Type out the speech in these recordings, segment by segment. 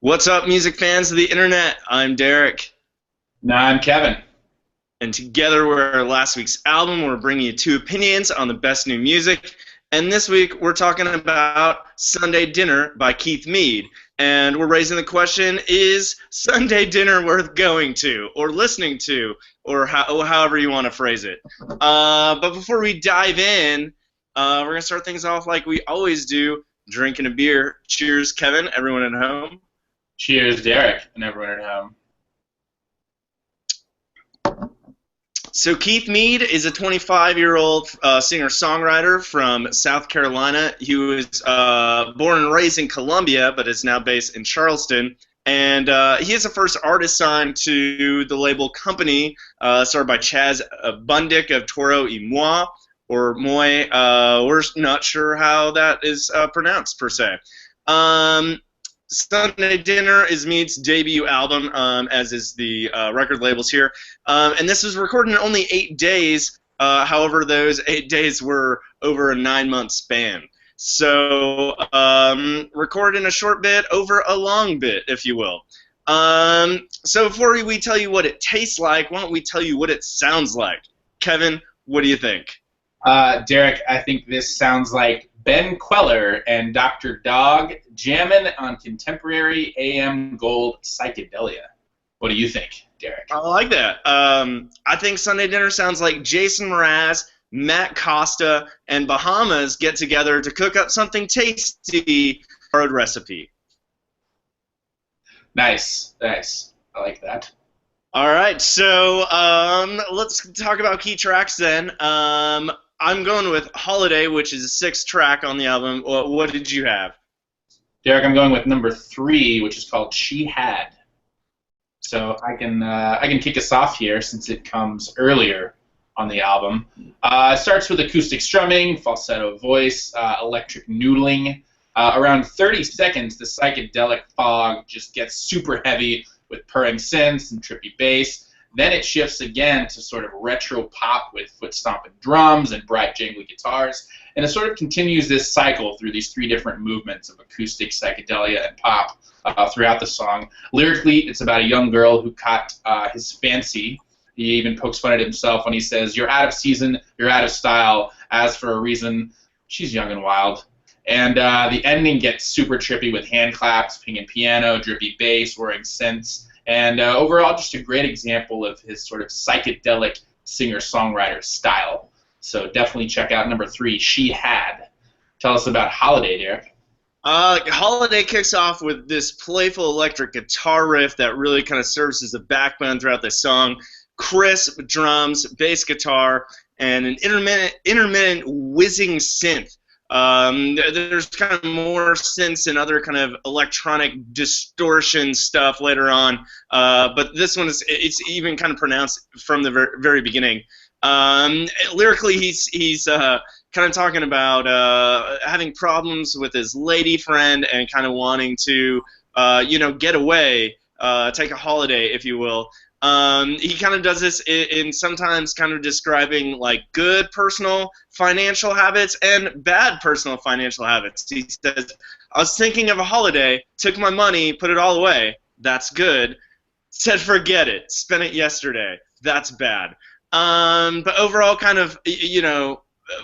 What's up, music fans of the internet? I'm Derek, No, I'm Kevin. and together we're last week's album. We're bringing you two opinions on the best new music, and this week we're talking about Sunday Dinner by Keath Mead, and we're raising the question: is Sunday dinner worth going to, or listening to, or however you want to phrase it? But before we dive in, we're gonna start things off like we always do, drinking a beer. Cheers, Kevin. Everyone at home. Cheers, Derek, and everyone at home. So Keath Mead is a 25-year-old singer-songwriter from South Carolina. He was born and raised in Columbia, but is now based in Charleston. And he is the first artist signed to the label Company, started by Chaz Bundick of Toro y Moi, or Moi. We're not sure how that is pronounced, per se. Sunday Dinner is Mead's debut album, as is the record labels here. And this was recorded in only 8 days. However, those 8 days were over a 9-month span. So recorded in a short bit over a long bit, if you will. So before we tell you what it tastes like, why don't we tell you what it sounds like? Kevin, what do you think? Derek, I think this sounds like Ben Kweller and Dr. Dog jamming on contemporary AM gold psychedelia. What do you think, Derek? I like that. I think Sunday Dinner sounds like Jason Mraz, Matt Costa, and Bahamas get together to cook up something tasty, borrowed recipe. Nice. I like that. All right, so let's talk about key tracks then. I'm going with Holiday, which is the 6th track on the album. What did you have? Derek, I'm going with number 3, which is called She Had. So I can kick us off here since it comes earlier on the album. It starts with acoustic strumming, falsetto voice, electric noodling. Around 30 seconds, the psychedelic fog just gets super heavy with purring synths and trippy bass. Then it shifts again to sort of retro pop with foot-stomping drums and bright jingly guitars. And it sort of continues this cycle through these 3 different movements of acoustic, psychedelia, and pop throughout the song. Lyrically, it's about a young girl who caught his fancy. He even pokes fun at himself when he says, "You're out of season, you're out of style. As for a reason, she's young and wild." And the ending gets super trippy with hand claps, pinging piano, drippy bass, whirring synths. And overall, just a great example of his sort of psychedelic singer-songwriter style. So definitely check out number 3, She Had. Tell us about Holiday, Derek. Holiday kicks off with this playful electric guitar riff that really kind of serves as a backbone throughout the song. Crisp drums, bass guitar, and an intermittent whizzing synth. There's kind of more synths and other kind of electronic distortion stuff later on, but this one it's even kind of pronounced from the very beginning. Lyrically, he's kind of talking about having problems with his lady friend and kind of wanting to get away, take a holiday, if you will. He kind of does this in sometimes kind of describing like good personal financial habits and bad personal financial habits. He says, "I was thinking of a holiday, took my money, put it all away. That's good. Said forget it, spent it yesterday. That's bad." But overall, kind of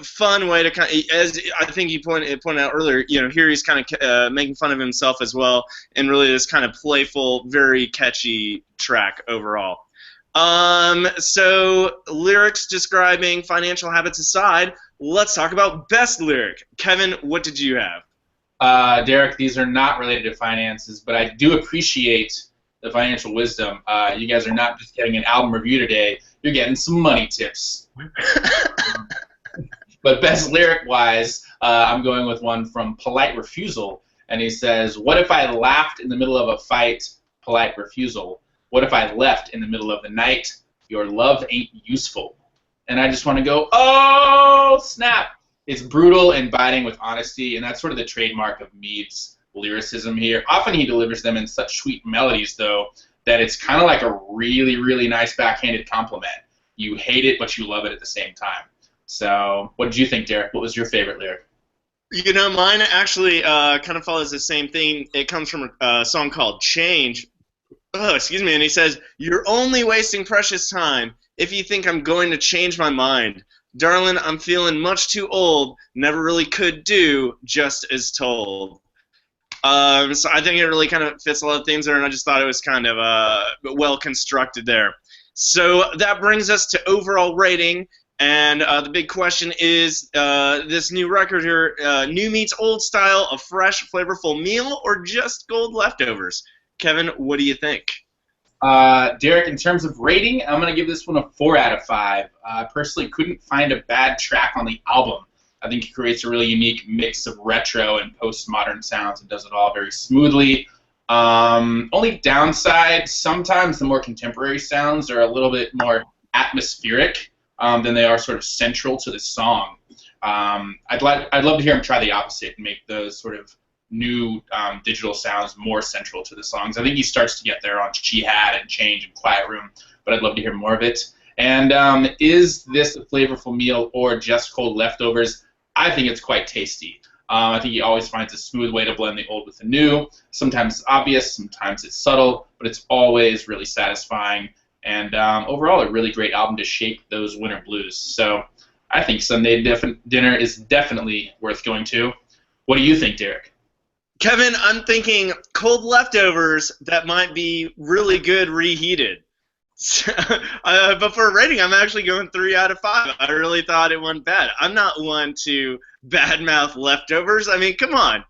fun way to kind of, as I think you pointed out earlier, here he's kind of making fun of himself as well, and really this kind of playful, very catchy track overall. So lyrics describing financial habits aside, let's talk about best lyric. Kevin, what did you have? Derek, these are not related to finances, but I do appreciate the financial wisdom. You guys are not just getting an album review today, you're getting some money tips. But best lyric-wise, I'm going with one from Polite Refusal, and he says, "What if I laughed in the middle of a fight? Polite refusal. What if I left in the middle of the night? Your love ain't useful." And I just want to go, oh, snap. It's brutal and biting with honesty, and that's sort of the trademark of Mead's lyricism here. Often he delivers them in such sweet melodies, though, that it's kind of like a really, really nice backhanded compliment. You hate it, but you love it at the same time. So what did you think, Derek? What was your favorite lyric? You know, mine actually kind of follows the same thing. It comes from a song called Change. Oh, excuse me. And he says, "You're only wasting precious time if you think I'm going to change my mind. Darlin, I'm feeling much too old. Never really could do just as told." So I think it really kind of fits a lot of things there, and I just thought it was kind of well constructed there. So that brings us to overall rating, and the big question is this new record here, new meets old style, a fresh, flavorful meal, or just gold leftovers? Kevin, what do you think? Derek, in terms of rating, I'm going to give this one a 4 out of 5. I personally couldn't find a bad track on the album. I think it creates a really unique mix of retro and postmodern sounds and does it all very smoothly. Only downside, sometimes the more contemporary sounds are a little bit more atmospheric than they are sort of central to the song. I'd love to hear him try the opposite and make those sort of new digital sounds more central to the songs. I think he starts to get there on She Had and Change and Quiet Room, but I'd love to hear more of it. And is this a flavorful meal or just cold leftovers? I think it's quite tasty. I think he always finds a smooth way to blend the old with the new. Sometimes it's obvious, sometimes it's subtle, but it's always really satisfying. And overall, a really great album to shake those winter blues. So I think Sunday Dinner is definitely worth going to. What do you think, Derek? Kevin, I'm thinking cold leftovers that might be really good reheated. But for a rating, I'm actually going 3 out of 5. I really thought it wasn't bad. I'm not one to badmouth leftovers. I mean, come on.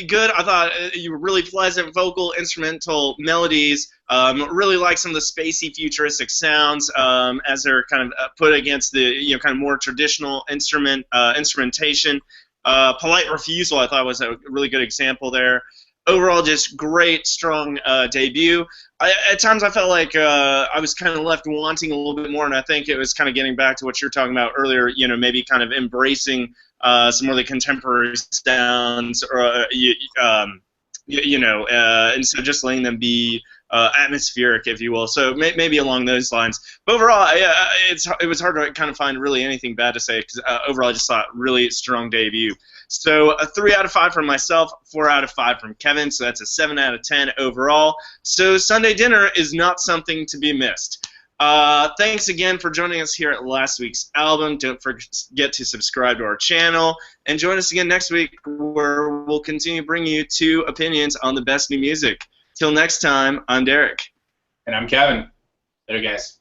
Good. I thought you were really pleasant vocal, instrumental melodies. Really like some of the spacey, futuristic sounds as they're kind of put against the kind of more traditional instrumentation. Polite Refusal, I thought was a really good example there. Overall, just great, strong debut. At times, I felt like I was kind of left wanting a little bit more, and I think it was kind of getting back to what you were talking about earlier. Maybe kind of embracing some more of the contemporary sounds, or instead of just letting them be atmospheric, if you will. So maybe along those lines. But overall, it was hard to kind of find really anything bad to say because overall, I just thought really strong debut. So a 3 out of 5 from myself, 4 out of 5 from Kevin. So that's a 7 out of 10 overall. So Sunday Dinner is not something to be missed. Thanks again for joining us here at last week's album. Don't forget to subscribe to our channel and join us again next week where we'll continue to bring you 2 opinions on the best new music. Till next time, I'm Derek. And I'm Kevin. Later, guys.